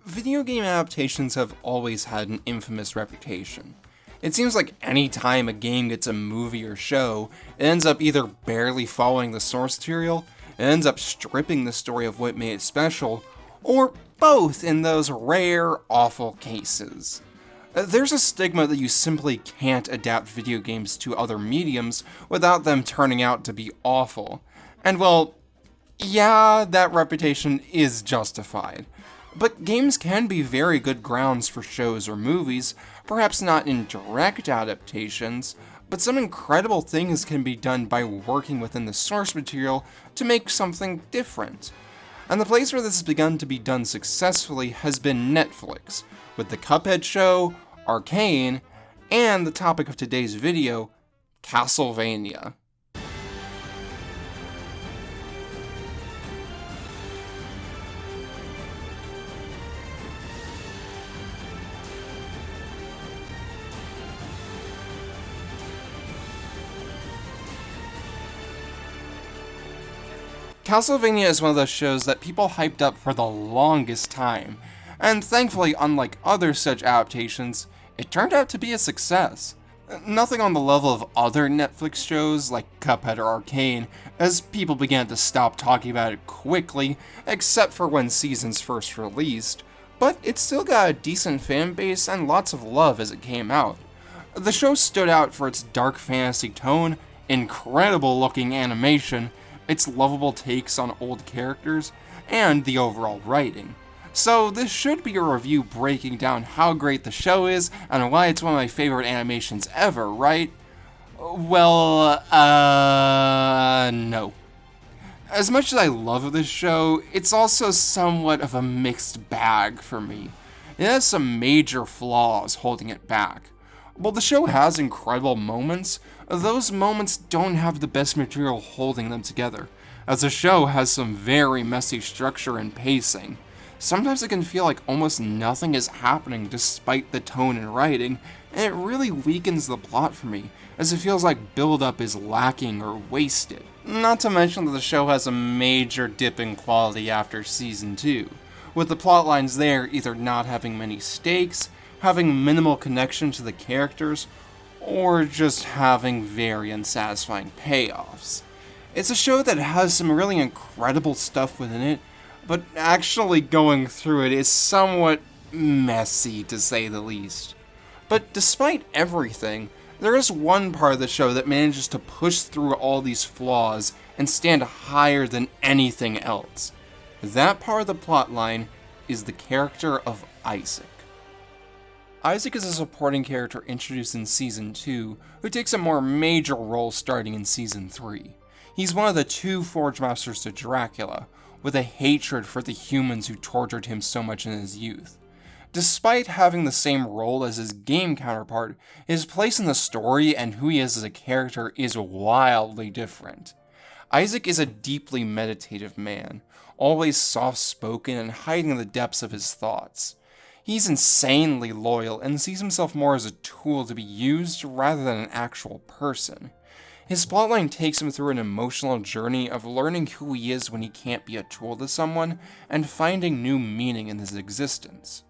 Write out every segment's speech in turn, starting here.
Video game adaptations have always had an infamous reputation. It seems like any time a game gets a movie or show, it ends up either barely following the source material, it ends up stripping the story of what made it special, or both in those rare, awful cases. There's a stigma that you simply can't adapt video games to other mediums without them turning out to be awful. And well, yeah, that reputation is justified. But games can be very good grounds for shows or movies, perhaps not in direct adaptations, but some incredible things can be done by working within the source material to make something different. And the place where this has begun to be done successfully has been Netflix, with the Cuphead show, Arcane, and the topic of today's video, Castlevania. Castlevania is one of those shows that people hyped up for the longest time, and thankfully, unlike other such adaptations, it turned out to be a success. Nothing on the level of other Netflix shows like Cuphead or Arcane, as people began to stop talking about it quickly, except for when seasons first released, but it still got a decent fan base and lots of love as it came out. The show stood out for its dark fantasy tone, incredible looking animation, its lovable takes on old characters, and the overall writing. So this should be a review breaking down how great the show is and why it's one of my favorite animations ever, right? Well, no. As much as I love this show, it's also somewhat of a mixed bag for me. It has some major flaws holding it back. While the show has incredible moments, those moments don't have the best material holding them together, as the show has some very messy structure and pacing. Sometimes it can feel like almost nothing is happening despite the tone and writing, and it really weakens the plot for me, as it feels like build-up is lacking or wasted. Not to mention that the show has a major dip in quality after Season 2, with the plotlines there either not having many stakes, having minimal connection to the characters, or just having very unsatisfying payoffs. It's a show that has some really incredible stuff within it, but actually going through it is somewhat messy, to say the least. But despite everything, there is one part of the show that manages to push through all these flaws and stand higher than anything else. That part of the plotline is the character of Isaac. Isaac is a supporting character introduced in Season 2, who takes a more major role starting in Season 3. He's one of the two Forge Masters to Dracula, with a hatred for the humans who tortured him so much in his youth. Despite having the same role as his game counterpart, his place in the story and who he is as a character is wildly different. Isaac is a deeply meditative man, always soft-spoken and hiding in the depths of his thoughts. He's insanely loyal and sees himself more as a tool to be used rather than an actual person. His plotline takes him through an emotional journey of learning who he is when he can't be a tool to someone, and finding new meaning in his existence.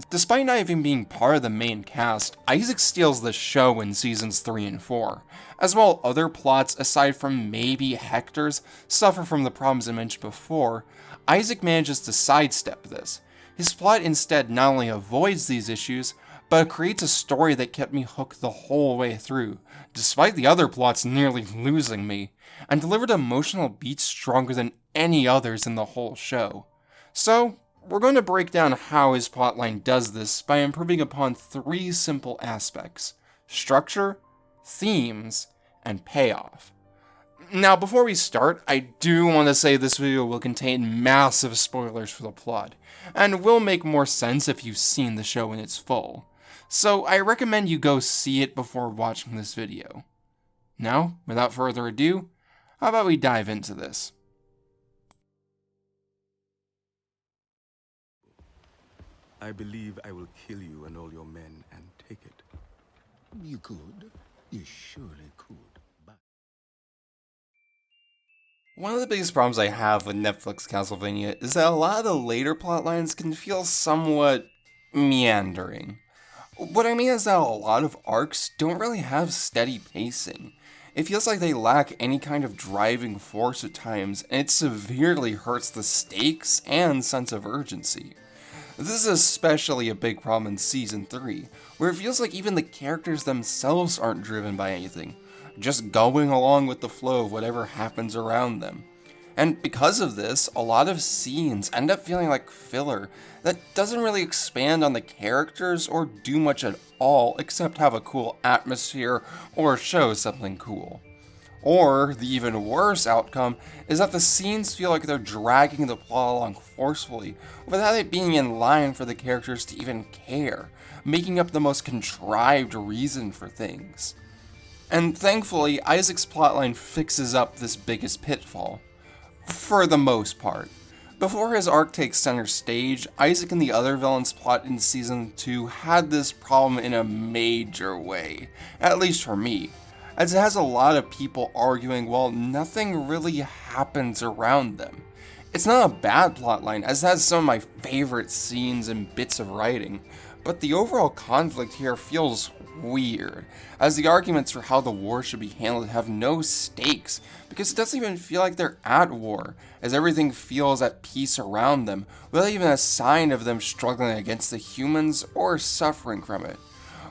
Despite not even being part of the main cast, Isaac steals the show in Seasons 3 and 4, as while other plots, aside from maybe Hector's, suffer from the problems I mentioned before, Isaac manages to sidestep this. His plot instead not only avoids these issues, but creates a story that kept me hooked the whole way through, despite the other plots nearly losing me, and delivered emotional beats stronger than any others in the whole show. So, we're going to break down how his plotline does this by improving upon three simple aspects: structure, themes, and payoff. Now, before we start, I do want to say this video will contain massive spoilers for the plot, and will make more sense if you've seen the show in its full. So I recommend you go see it before watching this video. Now, without further ado, how about we dive into this? I believe I will kill you and all your men and take it. You could. You surely could. But One of the biggest problems I have with Netflix Castlevania is that a lot of the later plotlines can feel somewhat meandering. What I mean is that a lot of arcs don't really have steady pacing. It feels like they lack any kind of driving force at times, and it severely hurts the stakes and sense of urgency. This is especially a big problem in Season 3, where it feels like even the characters themselves aren't driven by anything, just going along with the flow of whatever happens around them. And because of this, a lot of scenes end up feeling like filler that doesn't really expand on the characters or do much at all except have a cool atmosphere or show something cool. Or, the even worse outcome is that the scenes feel like they're dragging the plot along forcefully, without it being in line for the characters to even care, making up the most contrived reason for things. And thankfully, Isaac's plotline fixes up this biggest pitfall. For the most part. Before his arc takes center stage, Isaac and the other villains' plot in Season 2 had this problem in a major way, at least for me, as it has a lot of people arguing while nothing really happens around them. It's not a bad plotline, as it has some of my favorite scenes and bits of writing, but the overall conflict here feels weird, as the arguments for how the war should be handled have no stakes, because it doesn't even feel like they're at war, as everything feels at peace around them, without even a sign of them struggling against the humans or suffering from it.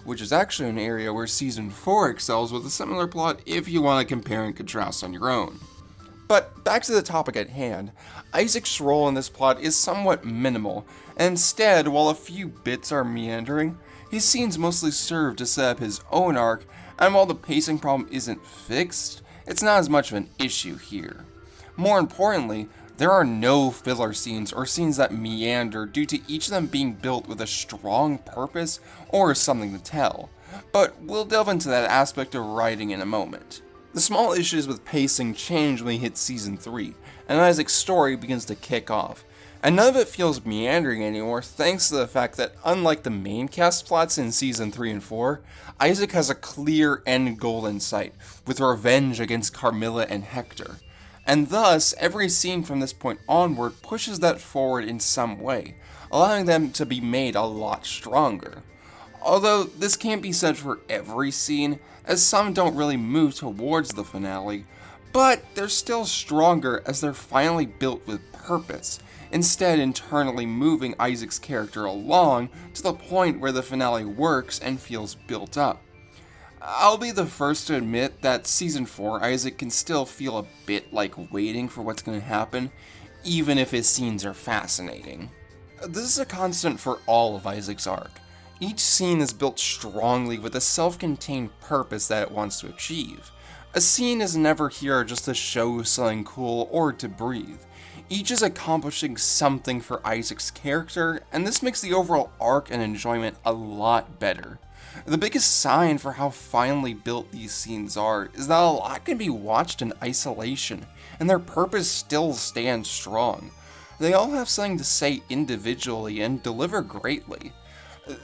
Which is actually an area where Season 4 excels with a similar plot if you want to compare and contrast on your own. But back to the topic at hand, Isaac's role in this plot is somewhat minimal, and instead, while a few bits are meandering, his scenes mostly serve to set up his own arc, and while the pacing problem isn't fixed, it's not as much of an issue here. More importantly, there are no filler scenes or scenes that meander due to each of them being built with a strong purpose or something to tell, but we'll delve into that aspect of writing in a moment. The small issues with pacing change when we hit Season 3, and Isaac's story begins to kick off, and none of it feels meandering anymore thanks to the fact that unlike the main cast plots in Season 3 and 4, Isaac has a clear end goal in sight, with revenge against Carmilla and Hector. And thus, every scene from this point onward pushes that forward in some way, allowing them to be made a lot stronger. Although this can't be said for every scene, as some don't really move towards the finale, but they're still stronger as they're finally built with purpose, instead internally moving Isaac's character along to the point where the finale works and feels built up. I'll be the first to admit that Season 4 Isaac can still feel a bit like waiting for what's going to happen, even if his scenes are fascinating. This is a constant for all of Isaac's arc. Each scene is built strongly with a self-contained purpose that it wants to achieve. A scene is never here just to show something cool or to breathe. Each is accomplishing something for Isaac's character, and this makes the overall arc and enjoyment a lot better. The biggest sign for how finely built these scenes are is that a lot can be watched in isolation, and their purpose still stands strong. They all have something to say individually and deliver greatly.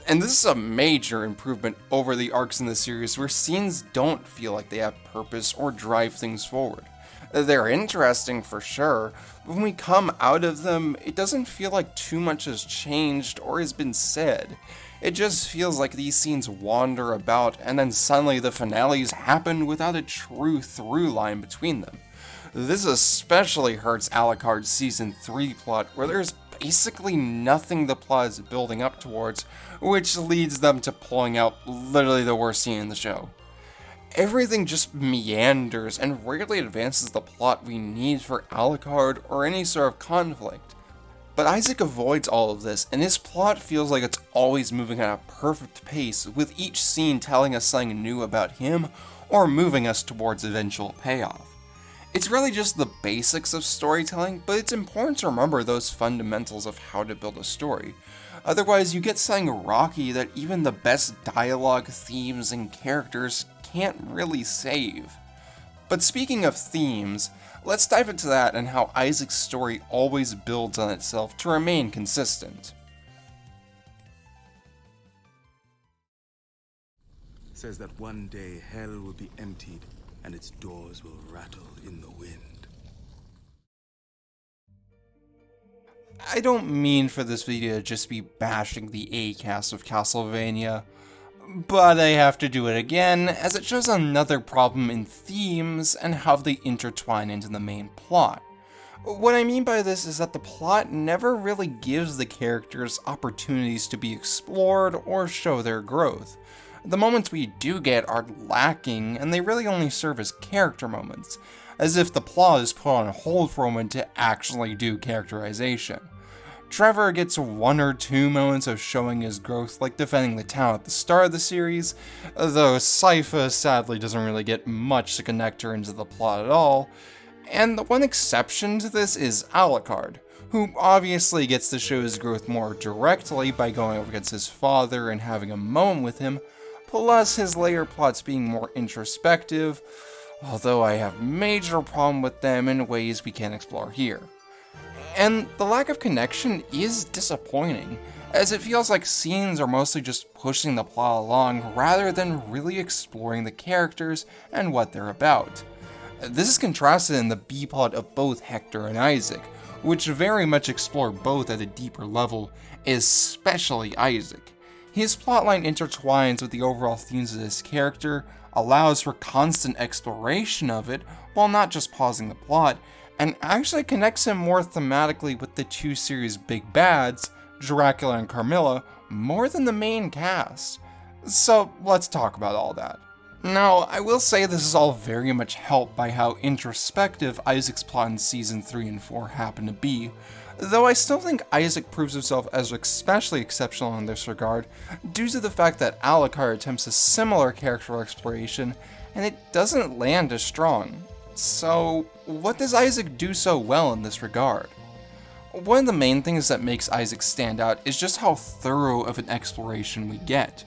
And this is a major improvement over the arcs in the series where scenes don't feel like they have purpose or drive things forward. They're interesting for sure, but when we come out of them, it doesn't feel like too much has changed or has been said. It just feels like these scenes wander about and then suddenly the finales happen without a true through line between them. This especially hurts Alucard's Season 3 plot, where there's basically nothing the plot is building up towards, which leads them to pulling out literally the worst scene in the show. Everything just meanders and rarely advances the plot we need for Alucard or any sort of conflict. But Isaac avoids all of this, and his plot feels like it's always moving at a perfect pace, with each scene telling us something new about him or moving us towards eventual payoff. It's really just the basics of storytelling, but it's important to remember those fundamentals of how to build a story. Otherwise, you get something rocky that even the best dialogue, themes, and characters can't really save. But speaking of themes, let's dive into that and how Isaac's story always builds on itself to remain consistent. Says that one day hell will be emptied and its doors will rattle in the wind. I don't mean for this video to just be bashing the A-cast of Castlevania, but I have to do it again, as it shows another problem in themes and how they intertwine into the main plot. What I mean by this is that the plot never really gives the characters opportunities to be explored or show their growth. The moments we do get are lacking, and they really only serve as character moments, as if the plot is put on hold for a moment to actually do characterization. Trevor gets 1 or 2 moments of showing his growth, like defending the town at the start of the series, though Sypha sadly doesn't really get much to connect her into the plot at all. And the one exception to this is Alucard, who obviously gets to show his growth more directly by going up against his father and having a moment with him, plus his later plots being more introspective, although I have major problem with them in ways we can't explore here. And the lack of connection is disappointing, as it feels like scenes are mostly just pushing the plot along rather than really exploring the characters and what they're about. This is contrasted in the B-plot of both Hector and Isaac, which very much explore both at a deeper level, especially Isaac. His plotline intertwines with the overall themes of his character, allows for constant exploration of it, while not just pausing the plot, and actually connects him more thematically with the 2 series' big bads, Dracula and Carmilla, more than the main cast. So let's talk about all that. Now, I will say this is all very much helped by how introspective Isaac's plot in Season 3 and 4 happen to be, though I still think Isaac proves himself as especially exceptional in this regard, due to the fact that Alucard attempts a similar character exploration, and it doesn't land as strong. So, what does Isaac do so well in this regard? One of the main things that makes Isaac stand out is just how thorough of an exploration we get.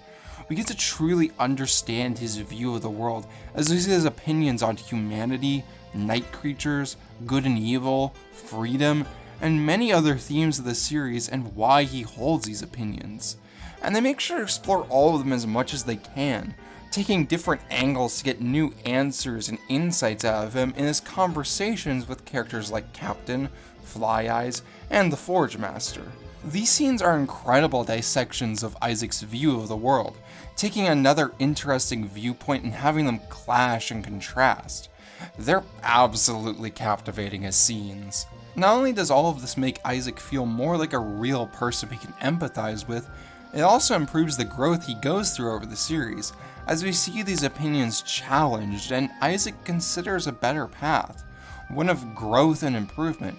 We get to truly understand his view of the world, as we see his opinions on humanity, night creatures, good and evil, freedom, and many other themes of the series and why he holds these opinions. And they make sure to explore all of them as much as they can, taking different angles to get new answers and insights out of him in his conversations with characters like Captain, Fly Eyes, and the Forge Master. These scenes are incredible dissections of Isaac's view of the world, taking another interesting viewpoint and having them clash and contrast. They're absolutely captivating as scenes. Not only does all of this make Isaac feel more like a real person we can empathize with, it also improves the growth he goes through over the series, as we see these opinions challenged and Isaac considers a better path, one of growth and improvement.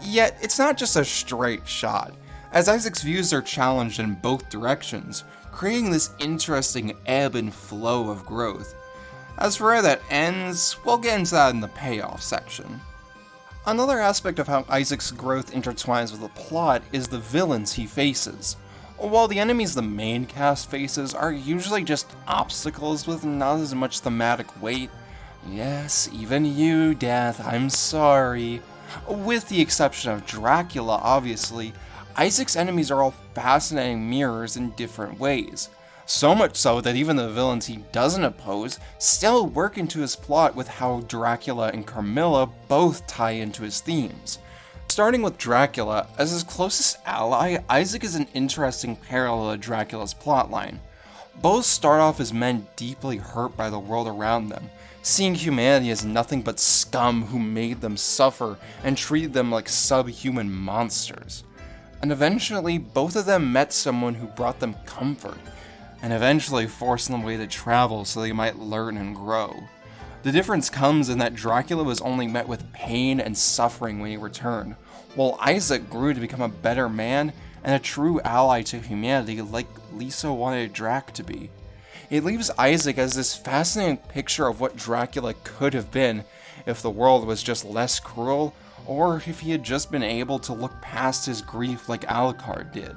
Yet, it's not just a straight shot, as Isaac's views are challenged in both directions, creating this interesting ebb and flow of growth. As for where that ends, we'll get into that in the payoff section. Another aspect of how Isaac's growth intertwines with the plot is the villains he faces. While the enemies the main cast faces are usually just obstacles with not as much thematic weight, yes, even you, Death, I'm sorry. With the exception of Dracula, obviously, Isaac's enemies are all fascinating mirrors in different ways. So much so that even the villains he doesn't oppose still work into his plot with how Dracula and Carmilla both tie into his themes. Starting with Dracula, as his closest ally, Isaac is an interesting parallel to Dracula's plotline. Both start off as men deeply hurt by the world around them, seeing humanity as nothing but scum who made them suffer and treated them like subhuman monsters. And eventually, both of them met someone who brought them comfort, and eventually forced them away to travel so they might learn and grow. The difference comes in that Dracula was only met with pain and suffering when he returned, while Isaac grew to become a better man and a true ally to humanity like Lisa wanted Drac to be. It leaves Isaac as this fascinating picture of what Dracula could have been if the world was just less cruel, or if he had just been able to look past his grief like Alucard did.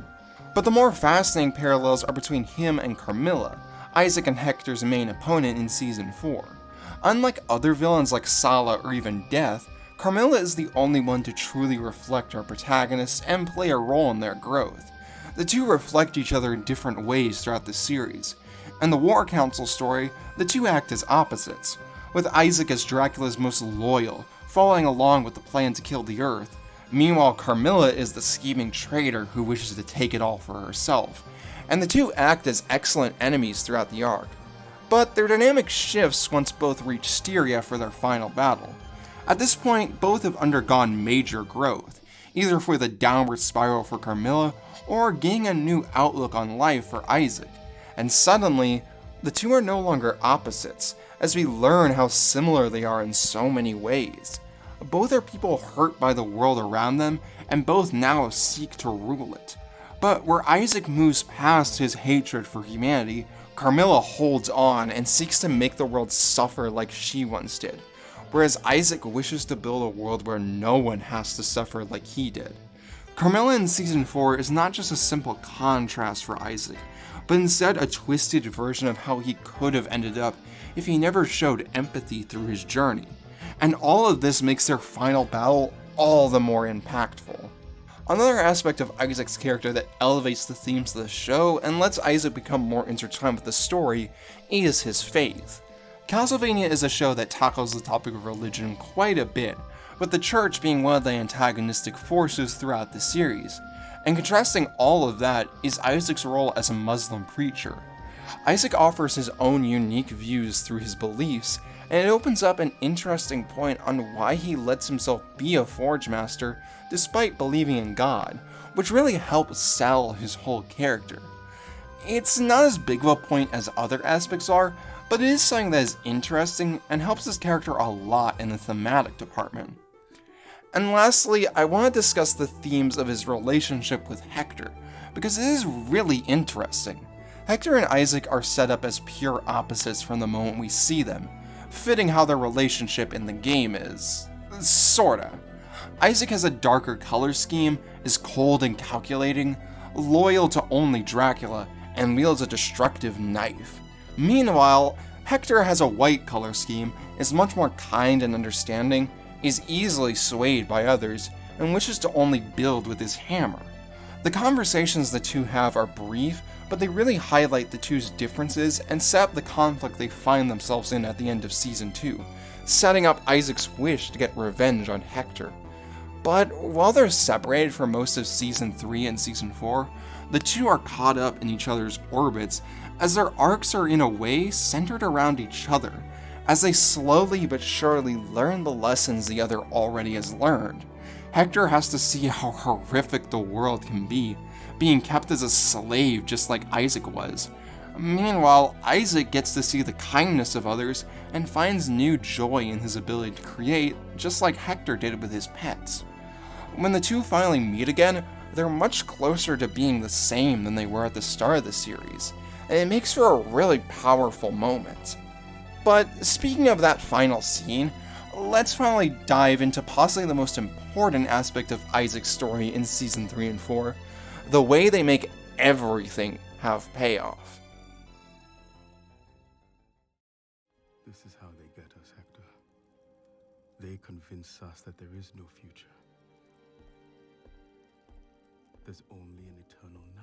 But the more fascinating parallels are between him and Carmilla, Isaac and Hector's main opponent in Season 4. Unlike other villains like Sala or even Death, Carmilla is the only one to truly reflect our protagonists and play a role in their growth. The two reflect each other in different ways throughout the series. In the War Council story, the two act as opposites, with Isaac as Dracula's most loyal, following along with the plan to kill the Earth, Meanwhile, Carmilla is the scheming traitor who wishes to take it all for herself, and the two act as excellent enemies throughout the arc. But their dynamic shifts once both reach Styria for their final battle. At this point, both have undergone major growth, either for the downward spiral for Carmilla, or gaining a new outlook on life for Isaac. And suddenly, the two are no longer opposites, as we learn how similar they are in so many ways. Both are people hurt by the world around them, and both now seek to rule it. But where Isaac moves past his hatred for humanity, Carmilla holds on and seeks to make the world suffer like she once did, whereas Isaac wishes to build a world where no one has to suffer like he did. Carmilla in Season 4 is not just a simple contrast for Isaac, but instead a twisted version of how he could have ended up if he never showed empathy through his journey. And all of this makes their final battle all the more impactful. Another aspect of Isaac's character that elevates the themes of the show and lets Isaac become more intertwined with the story is his faith. Castlevania is a show that tackles the topic of religion quite a bit, with the church being one of the antagonistic forces throughout the series, and contrasting all of that is Isaac's role as a Muslim preacher. Isaac offers his own unique views through his beliefs, and it opens up an interesting point on why he lets himself be a Forge Master despite believing in God, which really helps sell his whole character. It's not as big of a point as other aspects are, but it is something that is interesting and helps his character a lot in the thematic department. And lastly, I want to discuss the themes of his relationship with Hector, because it is really interesting. Hector and Isaac are set up as pure opposites from the moment we see them, fitting how their relationship in the game is. Sorta. Isaac has a darker color scheme, is cold and calculating, loyal to only Dracula, and wields a destructive knife. Meanwhile, Hector has a white color scheme, is much more kind and understanding, is easily swayed by others, and wishes to only build with his hammer. The conversations the two have are brief, but they really highlight the two's differences and set up the conflict they find themselves in at the end of Season 2, setting up Isaac's wish to get revenge on Hector. But while they're separated for most of Season 3 and Season 4, the two are caught up in each other's orbits, as their arcs are in a way centered around each other, as they slowly but surely learn the lessons the other already has learned. Hector has to see how horrific the world can be, being kept as a slave just like Isaac was. Meanwhile, Isaac gets to see the kindness of others and finds new joy in his ability to create, just like Hector did with his pets. When the two finally meet again, they're much closer to being the same than they were at the start of the series, and it makes for a really powerful moment. But speaking of that final scene, let's finally dive into possibly the most important aspect of Isaac's story in Season 3 and 4, the way they make everything have payoff. This is how they get us, Hector. They convince us that there is no future. There's only an eternal now.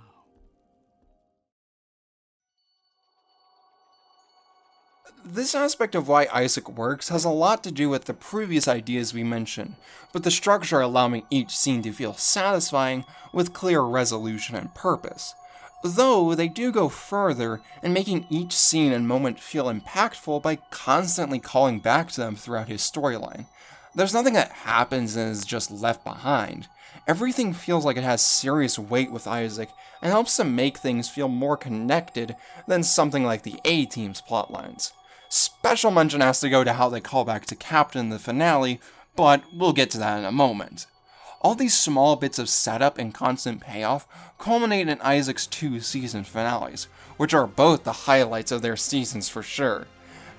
This aspect of why Isaac works has a lot to do with the previous ideas we mentioned, with the structure allowing each scene to feel satisfying with clear resolution and purpose. Though they do go further in making each scene and moment feel impactful by constantly calling back to them throughout his storyline. There's nothing that happens and is just left behind. Everything feels like it has serious weight with Isaac and helps to make things feel more connected than something like the A-Team's plotlines. Special mention has to go to how they call back to Captain in the finale, but we'll get to that in a moment. All these small bits of setup and constant payoff culminate in Isaac's 2 season finales, which are both the highlights of their seasons for sure.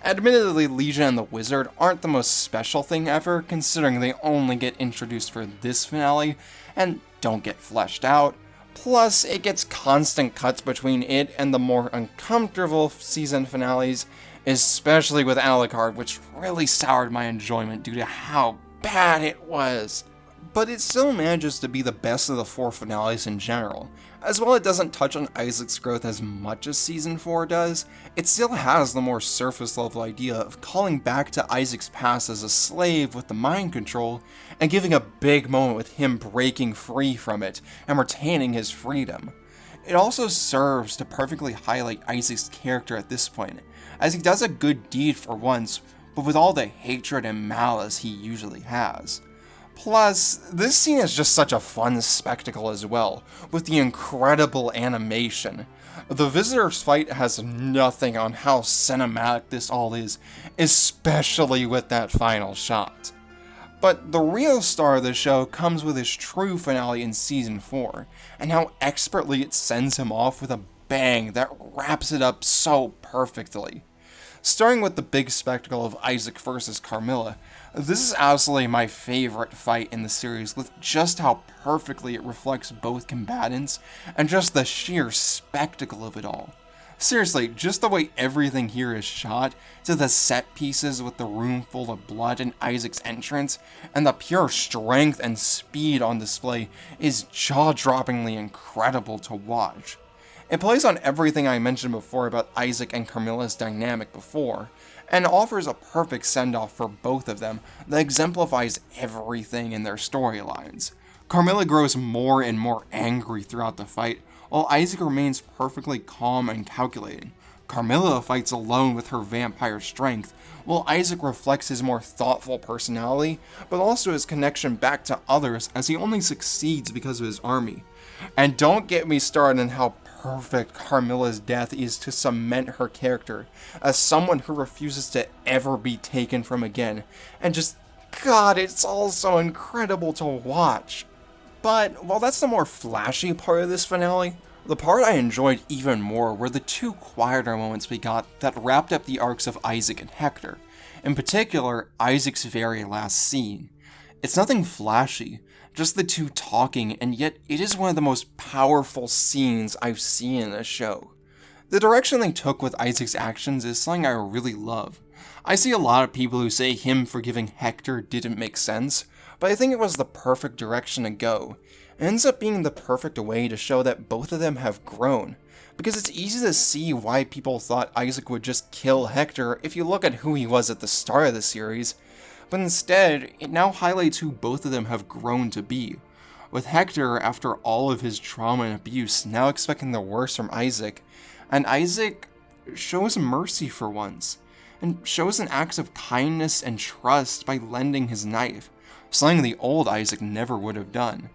Admittedly, Legion and the Wizard aren't the most special thing ever, considering they only get introduced for this finale, and don't get fleshed out. Plus, it gets constant cuts between it and the more uncomfortable season finales, especially with Alucard, which really soured my enjoyment due to how bad it was. but it still manages to be the best of the 4 finales in general. As while it doesn't touch on Isaac's growth as much as Season 4 does, it still has the more surface level idea of calling back to Isaac's past as a slave with the mind control, and giving a big moment with him breaking free from it and retaining his freedom. It also serves to perfectly highlight Isaac's character at this point, as he does a good deed for once, but with all the hatred and malice he usually has. Plus, this scene is just such a fun spectacle as well, with the incredible animation. The Visitor's fight has nothing on how cinematic this all is, especially with that final shot. But the real star of the show comes with his true finale in Season 4, and how expertly it sends him off with a bang that wraps it up so perfectly. Starting with the big spectacle of Isaac versus Carmilla, this is absolutely my favorite fight in the series, with just how perfectly it reflects both combatants, and just the sheer spectacle of it all. Seriously, just the way everything here is shot, to the set pieces with the room full of blood and Isaac's entrance, and the pure strength and speed on display is jaw-droppingly incredible to watch. It plays on everything I mentioned before about Isaac and Carmilla's dynamic before, and offers a perfect send-off for both of them that exemplifies everything in their storylines. Carmilla grows more and more angry throughout the fight, while Isaac remains perfectly calm and calculating. Carmilla fights alone with her vampire strength, while Isaac reflects his more thoughtful personality, but also his connection back to others as he only succeeds because of his army. And don't get me started on how perfect Carmilla's death is to cement her character as someone who refuses to ever be taken from again, and just, God, it's all so incredible to watch. But while that's the more flashy part of this finale, the part I enjoyed even more were the 2 quieter moments we got that wrapped up the arcs of Isaac and Hector, in particular, Isaac's very last scene. It's nothing flashy, just the 2 talking, and yet it is one of the most powerful scenes I've seen in a show. The direction they took with Isaac's actions is something I really love. I see a lot of people who say him forgiving Hector didn't make sense, but I think it was the perfect direction to go. It ends up being the perfect way to show that both of them have grown, because it's easy to see why people thought Isaac would just kill Hector if you look at who he was at the start of the series, but instead, it now highlights who both of them have grown to be, with Hector, after all of his trauma and abuse, now expecting the worst from Isaac, and Isaac shows mercy for once, and shows an act of kindness and trust by lending his knife, something the old Isaac never would have done.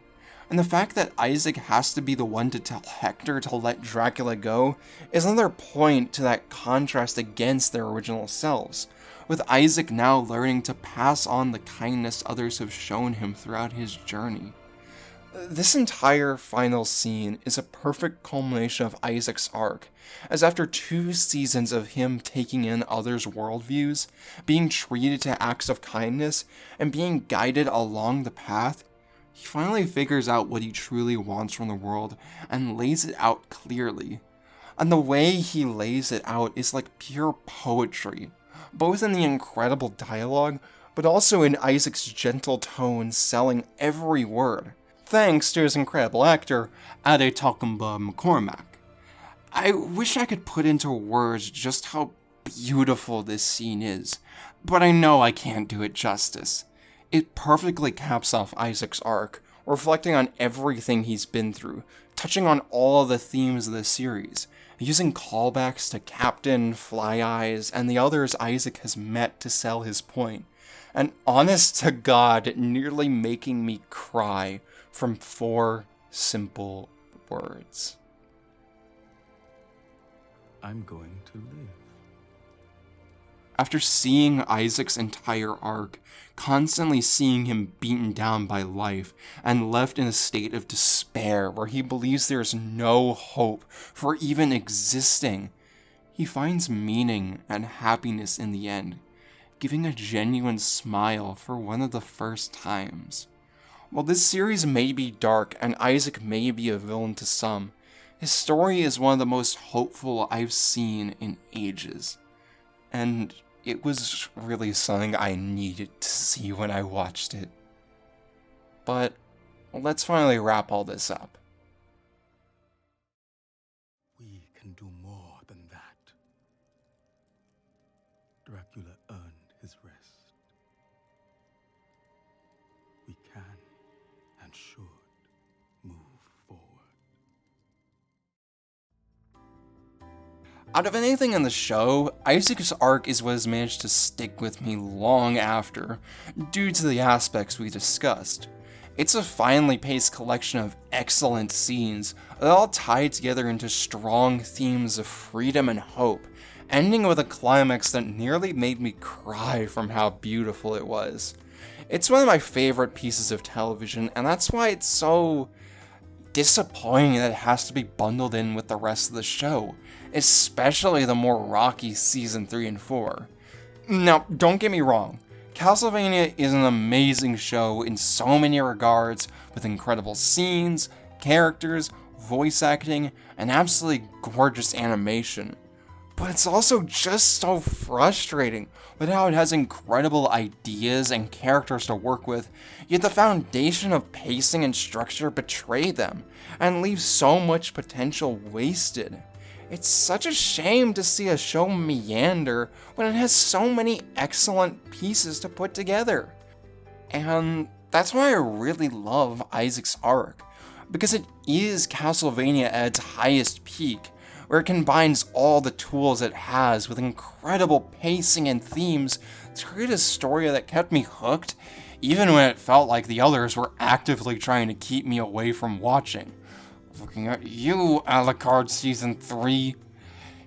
And the fact that Isaac has to be the one to tell Hector to let Dracula go is another point to that contrast against their original selves, with Isaac now learning to pass on the kindness others have shown him throughout his journey. This entire final scene is a perfect culmination of Isaac's arc, as after 2 seasons of him taking in others' worldviews, being treated to acts of kindness, and being guided along the path, he finally figures out what he truly wants from the world and lays it out clearly. And the way he lays it out is like pure poetry, both in the incredible dialogue, but also in Isaac's gentle tone selling every word, thanks to his incredible actor, Adetukumba McCormack. I wish I could put into words just how beautiful this scene is, but I know I can't do it justice. It perfectly caps off Isaac's arc, reflecting on everything he's been through, touching on all the themes of the series, using callbacks to Captain, Fly Eyes, and the others Isaac has met to sell his point, and honest to God, nearly making me cry from 4 simple words. I'm going to live. After seeing Isaac's entire arc, constantly seeing him beaten down by life, and left in a state of despair where he believes there is no hope for even existing, he finds meaning and happiness in the end, giving a genuine smile for one of the first times. While this series may be dark and Isaac may be a villain to some, his story is one of the most hopeful I've seen in ages. And it was really something I needed to see when I watched it. But let's finally wrap all this up. We can do more than that. Dracula earned his rest. We can and should move forward. Out of anything in the show, Isaac's arc is what has managed to stick with me long after, due to the aspects we discussed. It's a finely paced collection of excellent scenes that all tie together into strong themes of freedom and hope, ending with a climax that nearly made me cry from how beautiful it was. It's one of my favorite pieces of television, and that's why it's so disappointing that it has to be bundled in with the rest of the show, especially the more rocky season 3 and 4. Now, don't get me wrong, Castlevania is an amazing show in so many regards, with incredible scenes, characters, voice acting, and absolutely gorgeous animation. But it's also just so frustrating with how it has incredible ideas and characters to work with, yet the foundation of pacing and structure betray them, and leave so much potential wasted. It's such a shame to see a show meander when it has so many excellent pieces to put together. And that's why I really love Isaac's arc, because it is Castlevania at its highest peak, where it combines all the tools it has with incredible pacing and themes to create a story that kept me hooked, even when it felt like the others were actively trying to keep me away from watching. Looking at you, Alucard Season 3.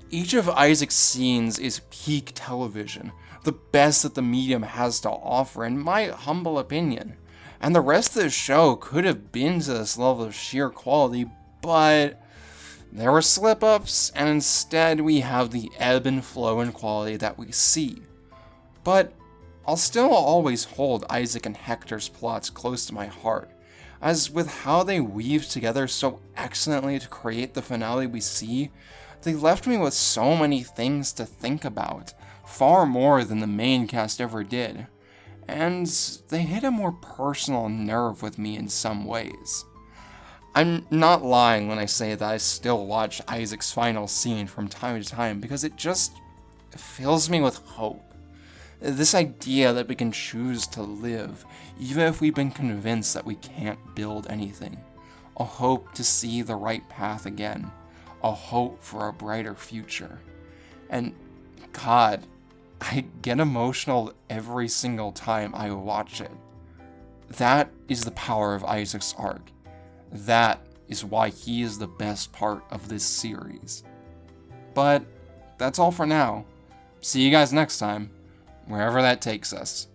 Each of Isaac's scenes is peak television, the best that the medium has to offer in my humble opinion. And the rest of the show could have been to this level of sheer quality, but there were slip-ups, and instead we have the ebb and flow in quality that we see. But I'll still always hold Isaac and Hector's plots close to my heart, as with how they weave together so excellently to create the finale we see, they left me with so many things to think about, far more than the main cast ever did, and they hit a more personal nerve with me in some ways. I'm not lying when I say that I still watch Isaac's final scene from time to time, because it just fills me with hope. This idea that we can choose to live, even if we've been convinced that we can't build anything. A hope to see the right path again. A hope for a brighter future. And God, I get emotional every single time I watch it. That is the power of Isaac's arc. That is why he is the best part of this series. But that's all for now. See you guys next time, wherever that takes us.